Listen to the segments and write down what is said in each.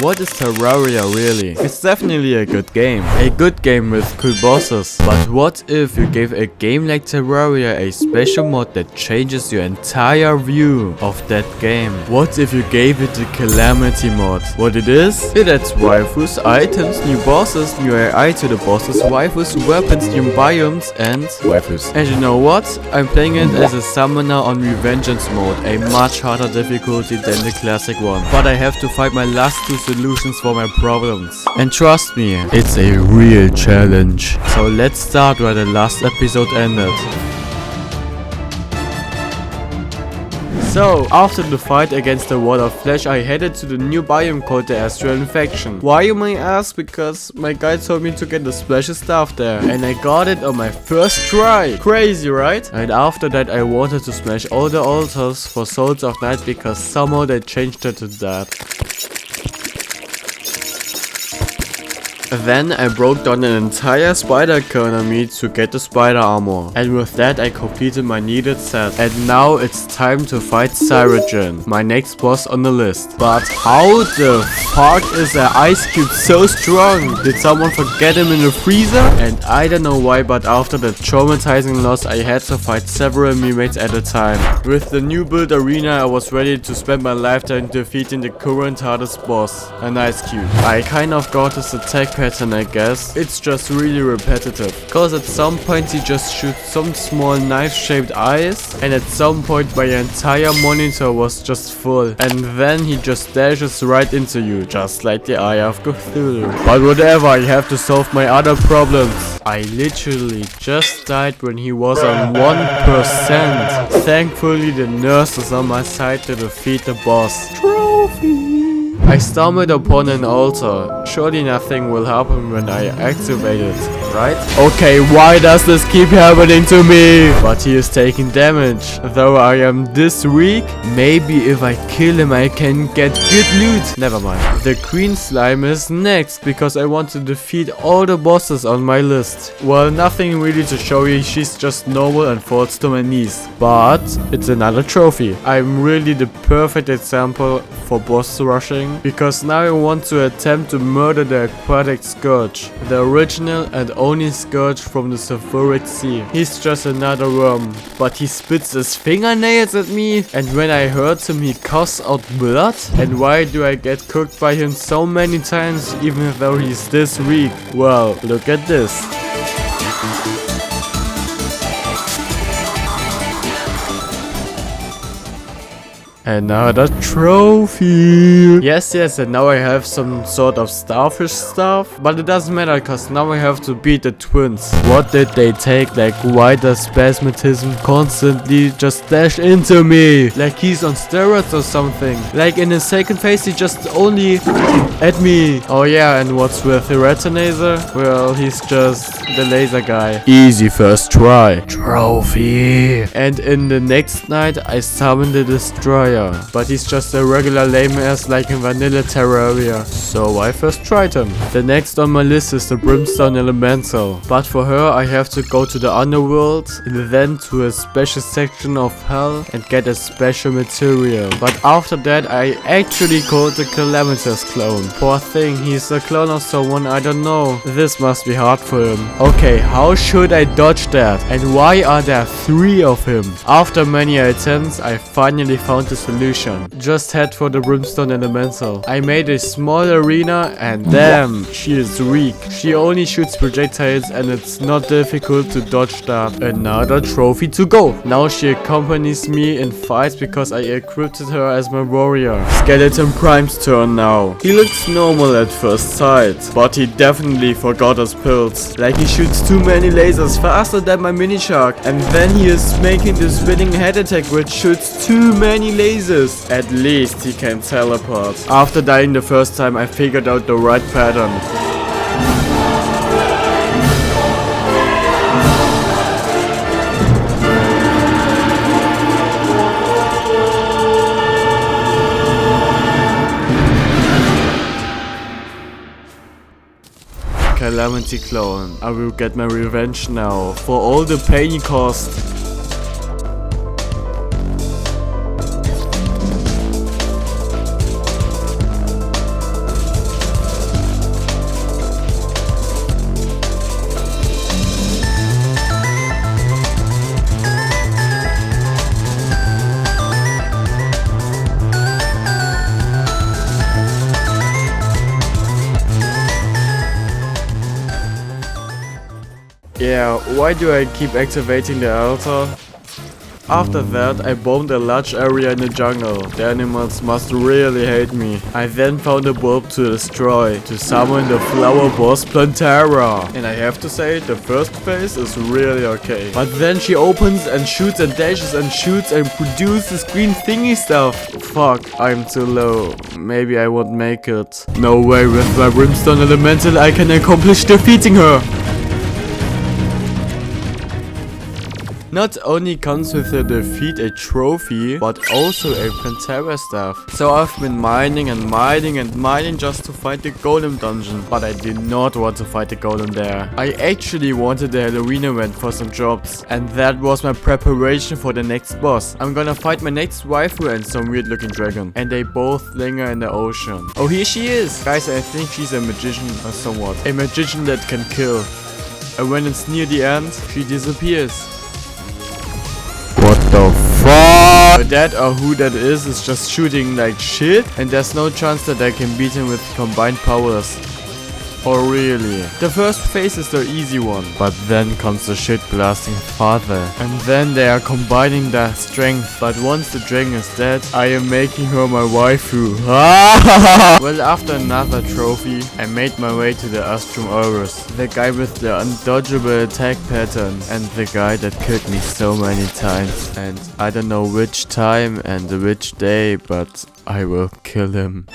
What is Terraria really? It's definitely a good game. A good game with cool bosses. But what if you gave a game like Terraria a special mod that changes your entire view of that game? What if you gave it the Calamity mod? What it is? It adds waifus, items, new bosses, new AI to the bosses, waifus, weapons, new biomes, and waifus. And you know what? I'm playing it as a summoner on Revengeance mode, a much harder difficulty than the classic one. But I have to find my last two solutions for my problems. And trust me, it's a real challenge. So let's start where the last episode ended. So, after the fight against the Wall of Flesh, I headed to the new biome called the Astral Infection. Why, you may ask? Because my guy told me to get the special stuff there. And I got it on my first try. Crazy, right? And after that, I wanted to smash all the altars for Souls of Night because somehow they changed it to that. Then I broke down an entire spider economy to get the spider armor. And with that I completed my needed set. And now it's time to fight Cyrogen, my next boss on the list. But how the fuck is an ice cube so strong? Did someone forget him in the freezer? And I don't know why, but after the traumatizing loss I had to fight several memates at a time. With the new build arena I was ready to spend my lifetime defeating the current hardest boss, an ice cube. I kind of got his attack pattern, I guess. It's just really repetitive, cause at some point he just shoots some small knife shaped eyes, and at some point my entire monitor was just full, and then he just dashes right into you, just like the Eye of Cthulhu. But whatever, I have to solve my other problems. I literally just died when he was on 1%. Thankfully the nurse is on my side to defeat the boss. Trophy! I stumbled upon an altar. Surely nothing will happen when I activate it, right? Okay, why does this keep happening to me? But he is taking damage. Though I am this weak, maybe if I kill him I can get good loot. Never mind. The Queen Slime is next, because I want to defeat all the bosses on my list. Well, nothing really to show you, she's just normal and falls to my knees. But it's another trophy. I'm really the perfect example for boss rushing, because now I want to attempt to murder the Aquatic Scourge, the original and only Scourge from the Sulfuric Sea. He's just another worm, but he spits his fingernails at me, and when I hurt him he coughs out blood. And why do I get cooked by him so many times even though he's this weak? Well, look at this. Another trophy. Yes, and now I have some sort of starfish stuff, but it doesn't matter cause now I have to beat the twins. What did they take? Like, why does Spasmatism constantly just dash into me? Like he's on steroids or something. Like in the second phase he just only at me. Oh yeah, and what's with the Retinator? Well, he's just the laser guy. Easy first try. Trophy. And in the next night I summoned the Destroyer. But he's just a regular lame ass like in vanilla Terraria. So I first tried him. The next on my list is the Brimstone Elemental. But for her I have to go to the underworld, and then to a special section of hell and get a special material. But after that I actually called the Calamity's clone. Poor thing, he's a clone of someone I don't know. This must be hard for him. Okay, how should I dodge that? And why are there 3 of him? After many attempts I finally found the solution. Just head for the Brimstone Elemental. I made a small arena and damn, she is weak. She only shoots projectiles and it's not difficult to dodge that. Another trophy to go. Now she accompanies me in fights because I equipped her as my warrior. Skeleton Prime's turn now. He looks normal at first sight, but he definitely forgot his pills. Like he shoots too many lasers faster than my mini shark, and then he is making the spinning head attack which shoots too many lasers. At least he can teleport. After dying the first time I figured out the right pattern. Calamity clone. I will get my revenge now for all the pain he caused. Yeah, why do I keep activating the altar? After that, I bombed a large area in the jungle. The animals must really hate me. I then found a bulb to destroy, to summon the flower boss plantera. And I have to say, the first phase is really okay. But then she opens and shoots and dashes and shoots and produces green thingy stuff. Fuck, I'm too low. Maybe I won't make it. No way, with my Brimstone elemental I can accomplish defeating her. Not only comes with the defeat a trophy, but also a plantera staff. So I've been mining and mining and mining just to fight the golem dungeon. But I did not want to fight the golem there. I actually wanted the Halloween event for some jobs. And that was my preparation for the next boss. I'm gonna fight my next waifu and some weird looking dragon. And they both linger in the ocean. Oh, here she is! Guys, I think she's a magician or somewhat. A magician that can kill. And when it's near the end, she disappears. What the fuck? That or who that is just shooting like shit, and there's no chance that I can beat him with combined powers. Oh really? The first phase is the easy one, but then comes the shit blasting father. And then they are combining their strength, but once the dragon is dead, I am making her my waifu. Well, after another trophy, I made my way to the Astrum Aurus, the guy with the undodgeable attack pattern, and the guy that killed me so many times. And I don't know which time and which day, but I will kill him.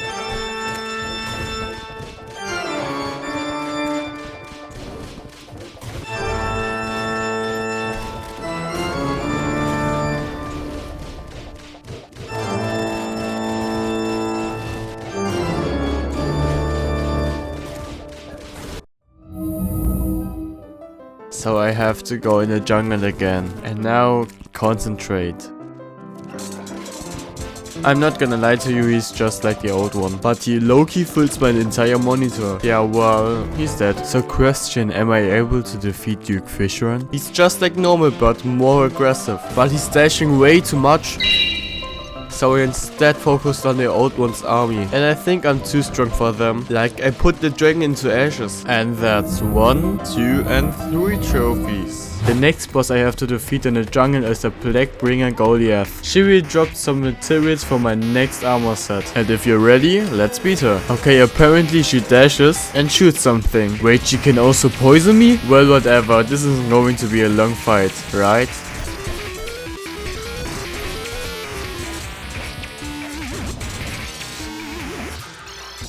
So I have to go in the jungle again. And now, concentrate. I'm not gonna lie to you, he's just like the old one. But he low-key fills my entire monitor. Yeah, well, he's dead. So question, am I able to defeat Duke Fishron? He's just like normal, but more aggressive. But he's dashing way too much. So I instead focused on the old one's army. And I think I'm too strong for them. Like, I put the dragon into ashes. And that's 1, 2 and 3 trophies. The next boss I have to defeat in the jungle is the Blackbringer Goliath. She will drop some materials for my next armor set. And if you're ready, let's beat her. Okay, apparently she dashes and shoots something. Wait, she can also poison me? Well, whatever. This isn't going to be a long fight, right?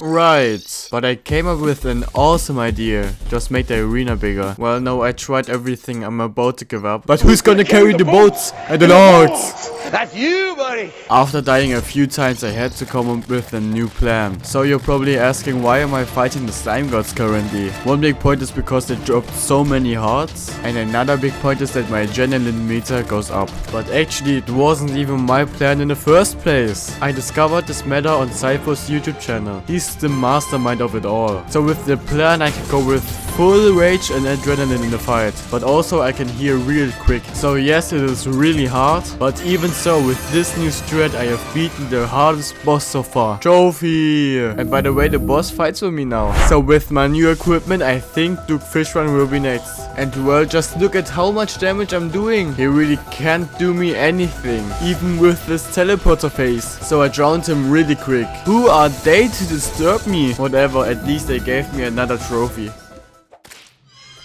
Right, but I came up with an awesome idea. Just make the arena bigger. Well, no, I tried everything. I'm about to give up. But who's gonna carry the boats and the logs? That's you, buddy! After dying a few times, I had to come up with a new plan. So you're probably asking, why am I fighting the slime gods currently? One big point is because they dropped so many hearts. And another big point is that my adrenaline meter goes up. But actually, it wasn't even my plan in the first place. I discovered this matter on Cypher's YouTube channel. He's the mastermind of it all. So with the plan, I can go with full rage and adrenaline in the fight. But also I can heal real quick. So yes, it is really hard. But even so, with this new strat, I have beaten the hardest boss so far. Trophy! And by the way, the boss fights with me now. So with my new equipment, I think Duke Fishron will be next. And well, just look at how much damage I'm doing. He really can't do me anything. Even with this teleporter phase. So I drowned him really quick. Who are they to disturb me? Whatever, at least they gave me another trophy.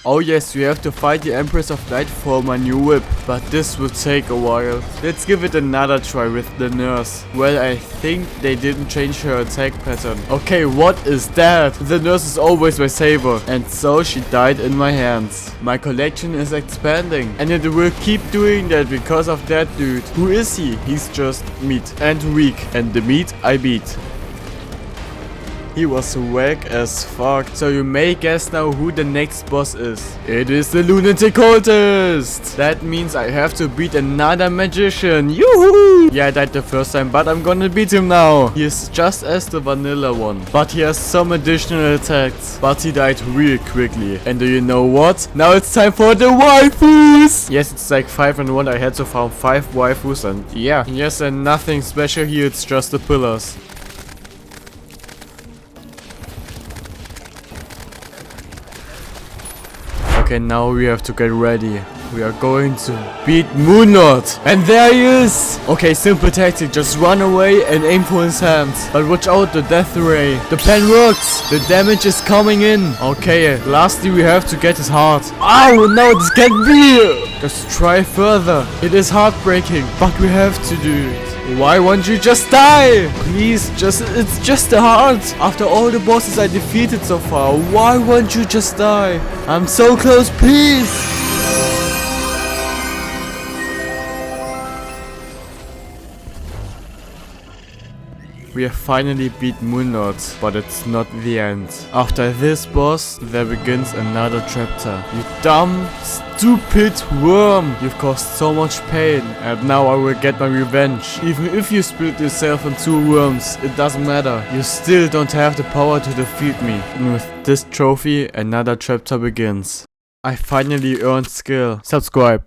Oh yes, we have to fight the Empress of Light for my new whip, but this will take a while. Let's give it another try with the nurse. Well, I think they didn't change her attack pattern. Okay, what is that? The nurse is always my savior, and so she died in my hands. My collection is expanding, and it will keep doing that because of that dude. Who is he? He's just meat and weak, and the meat I beat. He was whack as fuck. So you may guess now who the next boss is. It is the Lunatic Cultist. That means I have to beat another magician. Yoo-hoo! Yeah, I died the first time, but I'm gonna beat him now. He is just as the vanilla one, but he has some additional attacks. But he died real quickly. And do you know what? Now it's time for the waifus. Yes, it's like 5 and 1. I had to farm 5 waifus and yeah. Yes, and nothing special here. It's just the pillars. Okay, now we have to get ready. We are going to beat Moonlord. And there he is. Okay, simple tactic. Just run away and aim for his hands. But watch out, the death ray. The plan works. The damage is coming in. Okay, lastly we have to get his heart. Oh, no, this can't be. Just try further. It is heartbreaking, but we have to do it. Why won't you just die? Please, it's just a heart. After all the bosses I defeated so far, why won't you just die? I'm so close, please. We have finally beat Moonlord, but it's not the end. After this boss, there begins another chapter. You dumb, stupid worm! You've caused so much pain, and now I will get my revenge. Even if you split yourself in 2 worms, it doesn't matter. You still don't have the power to defeat me. And with this trophy, another chapter begins. I finally earned skill. Subscribe.